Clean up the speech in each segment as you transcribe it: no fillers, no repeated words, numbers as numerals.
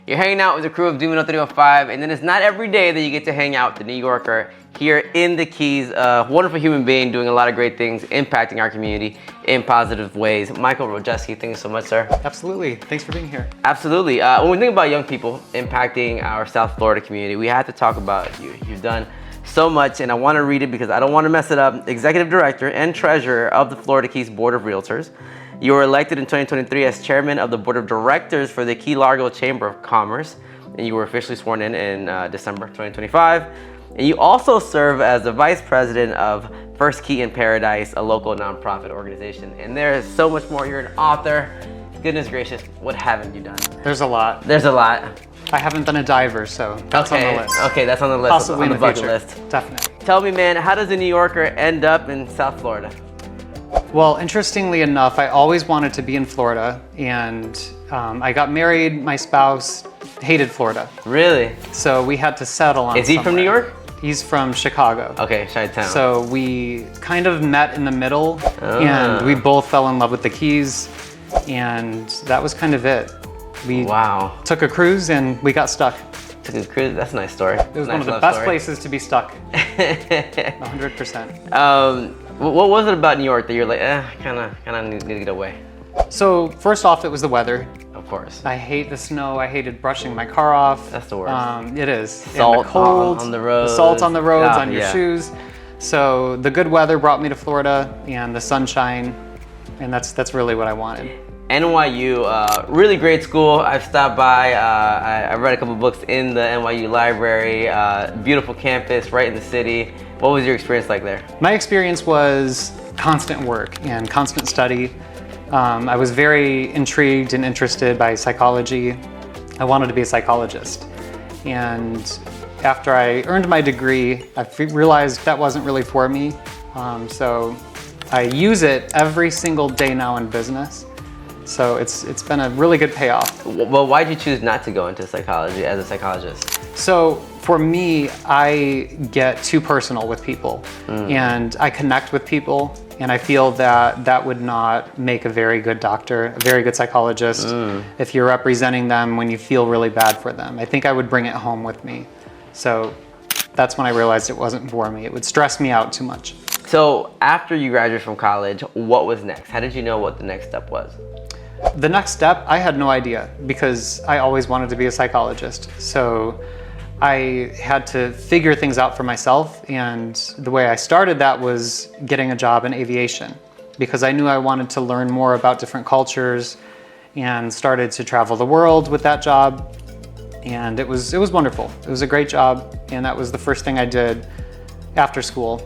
You're hanging out with the crew of Doomino 315, and then it's not every day that you get to hang out with the New Yorker here in the Keys. A wonderful human being doing a lot of great things, impacting our community in positive ways. Michael Rojewski, thank you so much, sir. Absolutely, thanks for being here. Absolutely. When we think about young people impacting our South Florida community, we have to talk about you. You've done so much, and I want to read it because I don't want to mess it up. Executive Director and Treasurer of the Florida Keys Board of Realtors. You were elected in 2023 as Chairman of the Board of Directors for the Key Largo Chamber of Commerce, and you were officially sworn in December 2025. And you also serve as the Vice President of First Key in Paradise, a local nonprofit organization. And there is so much more. You're an author. Goodness gracious, what haven't you done? There's a lot. There's a lot. I haven't been a diver, so that's on the list. Okay, that's on the list. Possibly on the bucket future. list. Definitely. Tell me, man, how does a New Yorker end up in South Florida? Well, interestingly enough, I always wanted to be in Florida, and I got married. My spouse hated Florida. Really? So we had to settle on Is he from New York? He's from Chicago. Okay, Chi-Town. So we kind of met in the middle, and we both fell in love with the Keys, and that was kind of it. We took a cruise and we got stuck. Took a cruise? That's a nice story. It was one of the best places to be stuck. 100%. What was it about New York that you're like, kind of need to get away? So first off, it was the weather. Of course. I hate the snow. I hated brushing my car off. That's the worst. It is. Salt and the cold, on the roads. The salt on the roads, on your shoes. So the good weather brought me to Florida, and the sunshine, and that's really what I wanted. NYU, really great school. I've stopped by. I read a couple books in the NYU library. Beautiful campus, right in the city. What was your experience like there? My experience was constant work and constant study. I was very intrigued and interested by psychology. I wanted to be a psychologist. And after I earned my degree, I realized that wasn't really for me. So I use it every single day now in business. So it's been a really good payoff. Well, why did you choose not to go into psychology as a psychologist? So for me, I get too personal with people, and I connect with people, and I feel that would not make a very good doctor, a very good psychologist, if you're representing them when you feel really bad for them. I think I would bring it home with me. So that's when I realized it wasn't for me. It would stress me out too much. So after you graduated from college, what was next? How did you know what the next step was? The next step, I had no idea, because I always wanted to be a psychologist. So I had to figure things out for myself, and the way I started that was getting a job in aviation, because I knew I wanted to learn more about different cultures, and started to travel the world with that job. And it was wonderful. It was a great job, and that was the first thing I did after school.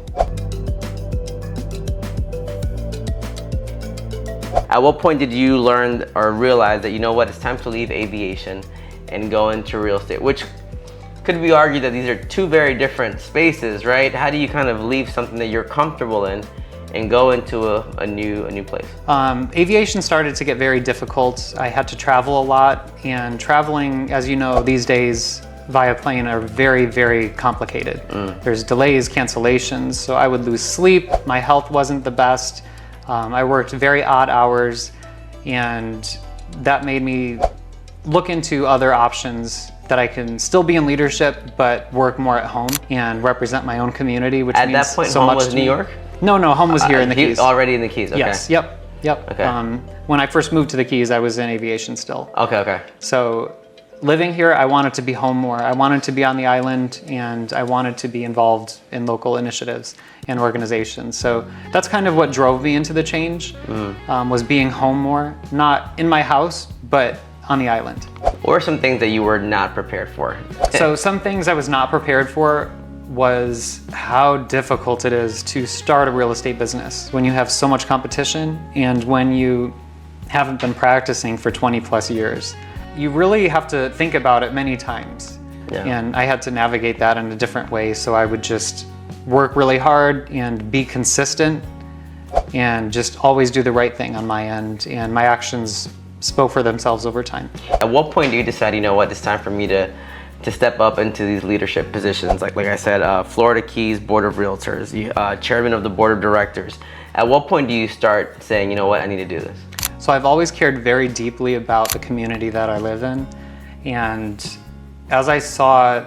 At what point did you learn or realize that, you know what, it's time to leave aviation and go into real estate? Which could be argued that these are two very different spaces, right? How do you kind of leave something that you're comfortable in and go into a new place? Aviation started to get very difficult. I had to travel a lot, and traveling, as you know, these days via plane are very, very complicated. There's delays, cancellations, so I would lose sleep. My health wasn't the best. I worked very odd hours, and that made me look into other options that I can still be in leadership, but work more at home and represent my own community, which means so much. At that point, home was New York? No, home was here in the Keys. Already in the Keys, okay. Yes, yep. Okay. When I first moved to the Keys, I was in aviation still. Okay. So living here, I wanted to be home more. I wanted to be on the island, and I wanted to be involved in local initiatives and organizations. So that's kind of what drove me into the change, was being home more, not in my house, but on the island. What were some things that you were not prepared for? So some things I was not prepared for was how difficult it is to start a real estate business when you have so much competition and when you haven't been practicing for 20 plus years. You really have to think about it many times. And I had to navigate that in a different way. So I would just work really hard and be consistent and just always do the right thing on my end. And my actions spoke for themselves over time. At what point do you decide, you know what, it's time for me to step up into these leadership positions? Like I said, Florida Keys Board of Realtors, Chairman of the Board of Directors. At what point do you start saying, you know what, I need to do this? So I've always cared very deeply about the community that I live in, And as I saw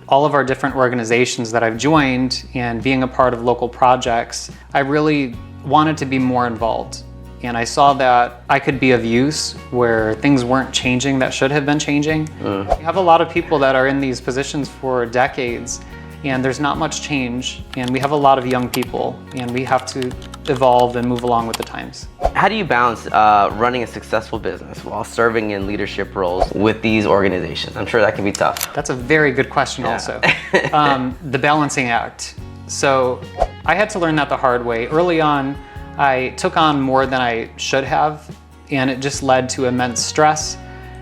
all of our different organizations that I've joined and being a part of local projects, I really wanted to be more involved. And I saw that I could be of use where things weren't changing that should have been changing. We have a lot of people that are in these positions for decades, and there's not much change, and we have a lot of young people, and we have to evolve and move along with the times. How do you balance running a successful business while serving in leadership roles with these organizations? I'm sure that can be tough. That's a very good question also. The balancing act. So I had to learn that the hard way. Early on, I took on more than I should have, and it just led to immense stress.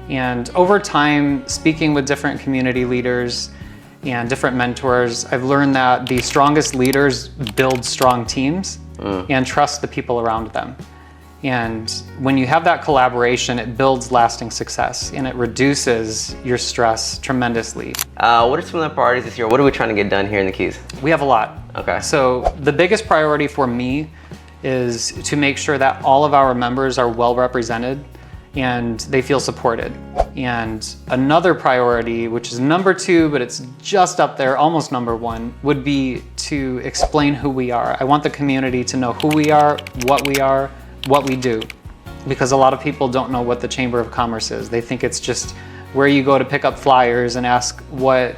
And over time, speaking with different community leaders and different mentors, I've learned that the strongest leaders build strong teams and trust the people around them. And when you have that collaboration, it builds lasting success and it reduces your stress tremendously. What are some of the priorities this year? What are we trying to get done here in the Keys? We have a lot. Okay. So the biggest priority for me is to make sure that all of our members are well represented and they feel supported. And another priority, which is number 2, but it's just up there, almost number 1, would be to explain who we are. I want the community to know who we are, what we do. Because a lot of people don't know what the Chamber of Commerce is. They think it's just where you go to pick up flyers and ask what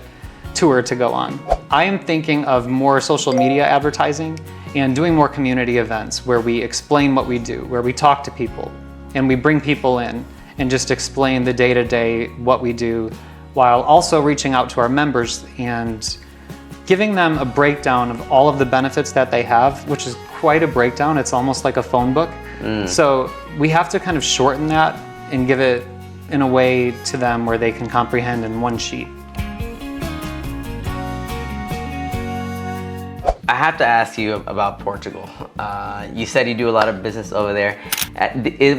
tour to go on. I am thinking of more social media advertising and doing more community events where we explain what we do, where we talk to people and we bring people in and just explain the day-to-day what we do, while also reaching out to our members and giving them a breakdown of all of the benefits that they have, which is quite a breakdown. It's almost like a phone book. So we have to kind of shorten that and give it in a way to them where they can comprehend in one sheet. I have to ask you about Portugal. You said you do a lot of business over there.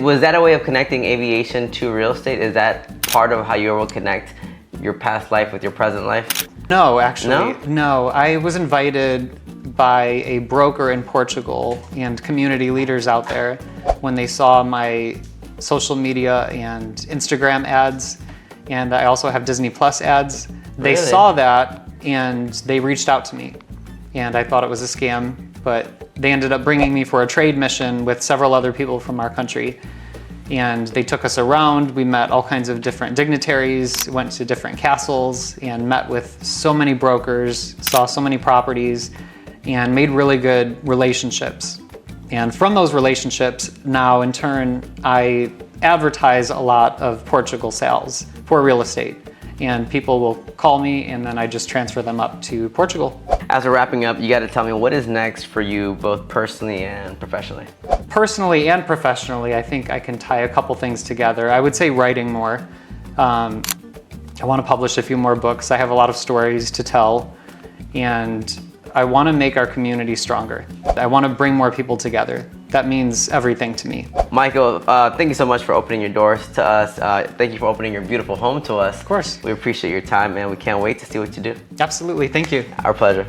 Was that a way of connecting aviation to real estate? Is that part of how you will connect your past life with your present life? No, actually. No, I was invited by a broker in Portugal and community leaders out there when they saw my social media and Instagram ads, and I also have Disney Plus ads. They saw that and they reached out to me. And I thought it was a scam, but they ended up bringing me for a trade mission with several other people from our country. And they took us around. We met all kinds of different dignitaries, went to different castles, and met with so many brokers, saw so many properties, and made really good relationships. And from those relationships, now in turn, I advertise a lot of Portugal sales for real estate. And people will call me, and then I just transfer them up to Portugal. As we're wrapping up, you got to tell me what is next for you, both personally and professionally. Personally and professionally, I think I can tie a couple things together. I would say writing more. I want to publish a few more books. I have a lot of stories to tell, and I want to make our community stronger. I want to bring more people together. That means everything to me. Michael, thank you so much for opening your doors to us. Thank you for opening your beautiful home to us. Of course. We appreciate your time, and we can't wait to see what you do. Absolutely. Thank you. Our pleasure.